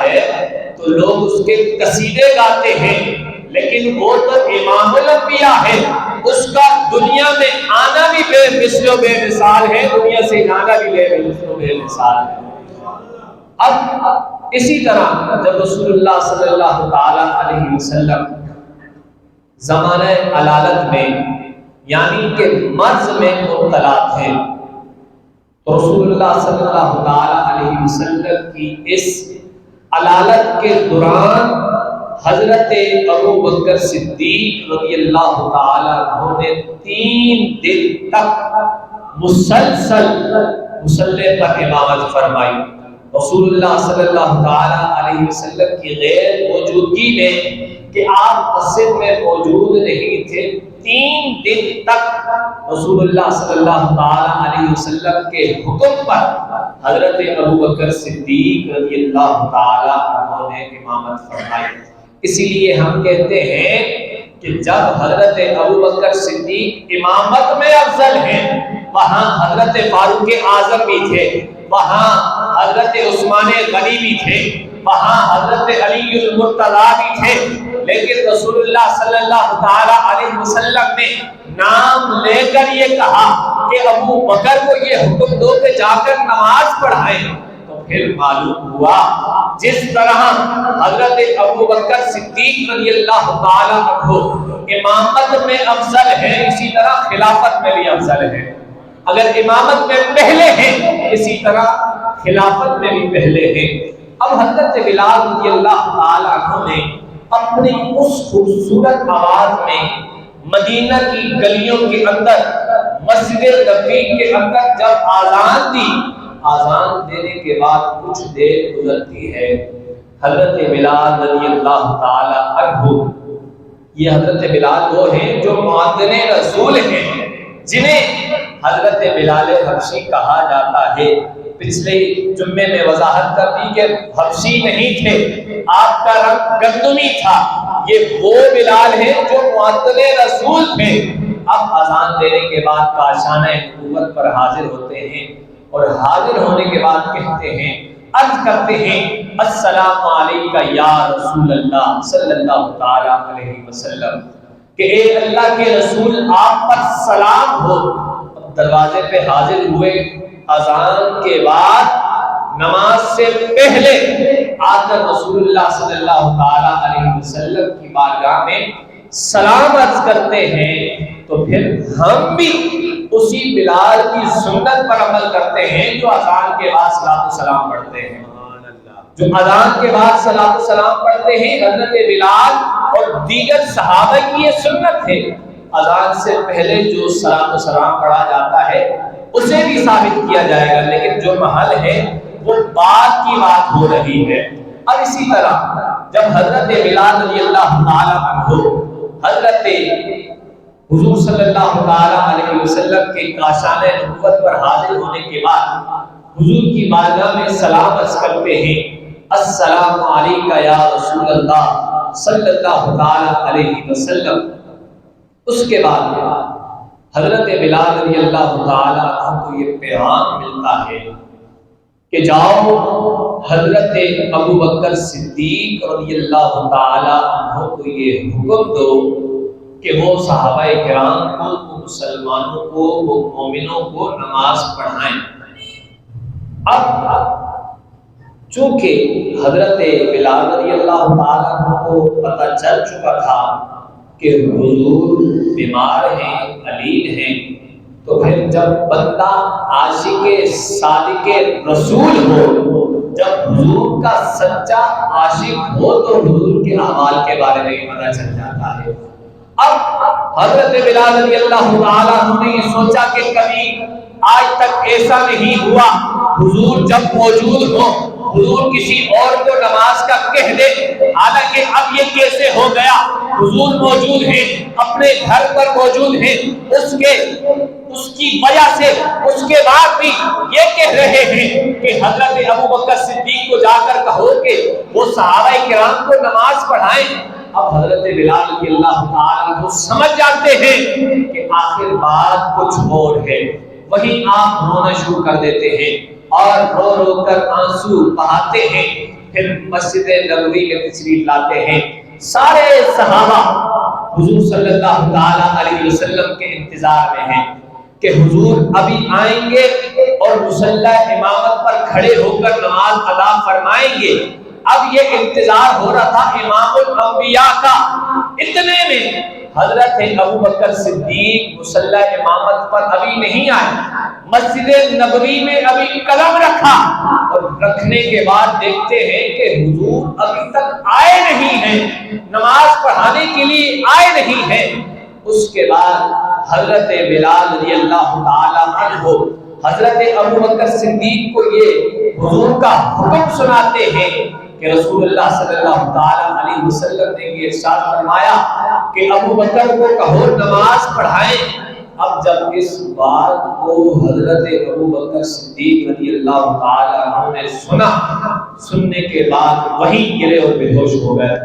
ہے تو لوگ اس کے قصیدے گاتے ہیں، لیکن وہ تو امام الانبیاء ہے، اس کا دنیا میں آنا بھی بے مثل و بے مثال ہے، دنیا سے جانا بھی بے مثل و بے مثال ہے۔ اب اسی طرح جب رسول اللہ صلی اللہ تعالی علیہ وسلم زمانہ علالت میں یعنی کہ مرض میں مبتلا تھے، تو رسول اللہ صلی اللہ تعالی علیہ وسلم کی اس علالت کے دوران حضرت ابو بکر صدیق رضی اللہ تعالی عنہ نے 3 دن تک مسلسل مصلی پر امامت فرمائی۔ رسول اللہ صلی اللہ تعالی علیہ وسلم کی غیر موجودگی میں کہ آپ مسجد میں موجود نہیں تھے، 3 دن تک رسول اللہ صلی اللہ تعالی علیہ وسلم کے حکم پر حضرت ابو بکر صدیق رضی اللہ تعالی عنہ نے امامت فرمائی۔ اسی لیے ہم کہتے ہیں کہ جب حضرت ابو بکر صدیق امامت میں افضل ہیں، وہاں حضرت فاروق اعظم بھی تھے، وہاں حضرت عثمان غنی بھی تھے، وہاں حضرت علی المرتضیٰ بھی تھے، لیکن رسول اللہ صلی اللہ تعالی علیہ وسلم نے نام لے کر یہ کہا کہ ابو بکر کو یہ حکم دو کہ جا کر نماز پڑھائیں۔ تو پھر معلوم ہوا جس طرح حضرت ابو بکر صدیق رضی اللہ تعالی عنہ امامت میں افضل ہے، اسی طرح خلافت میں بھی افضل ہے۔ اگر امامت میں پہلے ہیں، اسی طرح خلافت میں بھی پہلے ہیں۔ اب حضرت بلال رضی اللہ تعالی عنہ نے اپنی اس خوبصورت آواز میں مدینہ کی گلیوں کے اندر، مسجد نبوی کے اندر جب آذان دی، آذان دینے کے بعد کچھ دیر گزرتی ہے، حضرت بلال رضی اللہ تعالی عنہ، یہ حضرت بلال وہ ہیں جو مؤذن رسول ہیں، جنہیں حضرت بلال حبشی کہا جاتا ہے۔ پچھلے جمعے میں وضاحت کر دی کہ حبشی نہیں تھے، آپ کا رنگ گندمی تھا، یہ وہ بلال ہیں جو مؤذن رسول تھے۔ اب اذان دینے کے بعد کاشانہ نبوت پر حاضر ہوتے ہیں، اور حاضر ہونے کے بعد کہتے ہیں، عرض کرتے ہیں، السلام علیکہ یا رسول اللہ صلی اللہ تعالی علیہ وسلم، کہ اے اللہ کے رسول آپ پر سلام ہو۔ اب دروازے پہ حاضر ہوئے، اذان کے بعد نماز سے پہلے آ کر رسول اللہ صلی اللہ تعالی علیہ وسلم کی بارگاہ میں سلام عرض کرتے ہیں۔ تو پھر ہم بھی اسی بلال کی سنت پر عمل کرتے ہیں جو اذان کے بعد صلاۃ و سلام پڑھتے ہیں، جو اذان کے بعد صلاۃ و سلام پڑھتے ہیں۔ حضرت بلال اور دیگر صحابہ کی یہ سنت ہے، اذان سے پہلے جو صلاۃ و سلام پڑھا جاتا ہے اسے بھی ثابت کیا جائے گا، لیکن جو محل ہے وہ بعد کی بات ہو رہی ہے۔ اور اسی طرح جب حضرت بلال رضی اللہ تعالی عنہ حضرت حضور صلی اللہ تعالی علیہ وسلم کے کاشانہ نبوت پر حاضر ہونے کے بعد حضور کی بارگاہ میں سلام عرض کرتے ہیں، السلام علیکہ یا رسول اللہ صلی اللہ تعالی علیہ وسلم۔ اس کے بعد حضرت بلال رضی اللہ تعالی عنہ کو یہ پیغام ملتا ہے کہ جاؤ حضرت ابو بکر صدیق رضی اللہ تعالی عنہ کو یہ حکم دو کہ وہ صحابہ کرام کو، وہ مسلمانوں کو، وہ مومنوں کو نماز پڑھائیں۔ اب چونکہ حضرت بلال رضی اللہ تعالی عنہ کو پتہ چل چکا تھا کہ حضور بیمار ہیں، علیل ہیں، تو پھر جب بندہ عاشق صادق رسول ہو، جب حضور کا سچا عاشق ہو تو حضور کے اعمال کے بارے میں پتہ چل جاتا ہے۔ اب حضرت بلال رضی اللہ تعالیٰ عنہ نے یہ سوچا کہ کبھی آج تک ایسا نہیں ہوا حضور جب موجود ہو، حضور کسی اور کو نماز کا کہہ دے، حالانکہ اب یہ کیسے ہو گیا، حضور موجود ہیں، اپنے گھر پر موجود ہیں، اس کی وجہ سے اس کے بعد بھی یہ کہہ رہے ہیں کہ حضرت ابو بکر صدیق کو جا کر کہو کہ وہ صحابہ کرام کو نماز پڑھائیں۔ اب حضرت بلال رضی اللہ تعالیٰ عنہ سمجھ جاتے ہیں کہ آخر بات کچھ اور ہے، وہیں آپ رونا شروع کر دیتے ہیں اور رو رو کر آنسو بہاتے ہیں پھر مسجد نبوی میں تشریف لاتے ہیں۔ سارے صحابہ حضور صلی اللہ تعالی علیہ وسلم کے انتظار میں ہیں کہ حضور ابھی آئیں گے اور مصلی امامت پر کھڑے ہو کر نماز ادا فرمائیں گے۔ اب یہ انتظار ہو رہا تھا امام الانبیاء کا۔ اتنے میں حضرت ابوبکر صدیق مصلی امامت پر ابھی نہیں آئے، مسجد نبوی میں ابھی قدم رکھا، اور رکھنے کے بعد دیکھتے ہیں کہ حضور ابھی تک آئے نہیں ہیں، نماز پڑھانے کے لیے آئے نہیں ہیں۔ اس کے بعد حضرت بلال رضی اللہ تعالی عنہ حضرت ابوبکر صدیق کو یہ حضور کا حکم سناتے ہیں کہ رسول اللہ صلی اللہ تعالی علیہ وسلم نے یہ ارشاد فرمایا کہ ابوبکر کو کہو نماز پڑھائیں۔ اب جب اس بات کو حضرت ابوبکر صدیق رضی اللہ تعالی عنہ نے سنا، سننے کے بعد وہیں گرے اور بے ہوش ہو گئے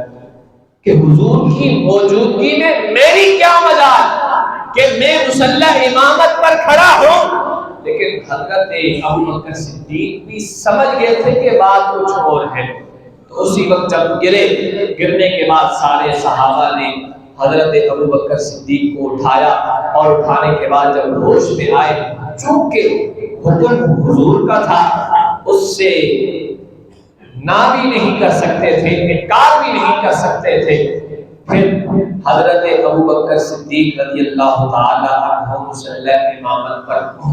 کہ حضور کی موجودگی میں میری کیا مجال کہ میں مصلی امامت پر کھڑا ہوں۔ لیکن حضرت ابوبکر صدیق بھی سمجھ گئے تھے کہ بات کچھ اور ہے، تو اسی وقت جب گرنے کے بعد سارے صحابہ نے حضرت ابوبکر صدیق کو اٹھایا، اور اٹھانے کے بعد جب ہوش میں آئے، چونکہ حکم حضور کا تھا، اس سے نہ بھی نہیں کر سکتے تھے، انکار بھی نہیں کر سکتے تھے۔ پھر حضرت ابوبکر صدیق رضی اللہ تعالی عنہ مصلی امامت پر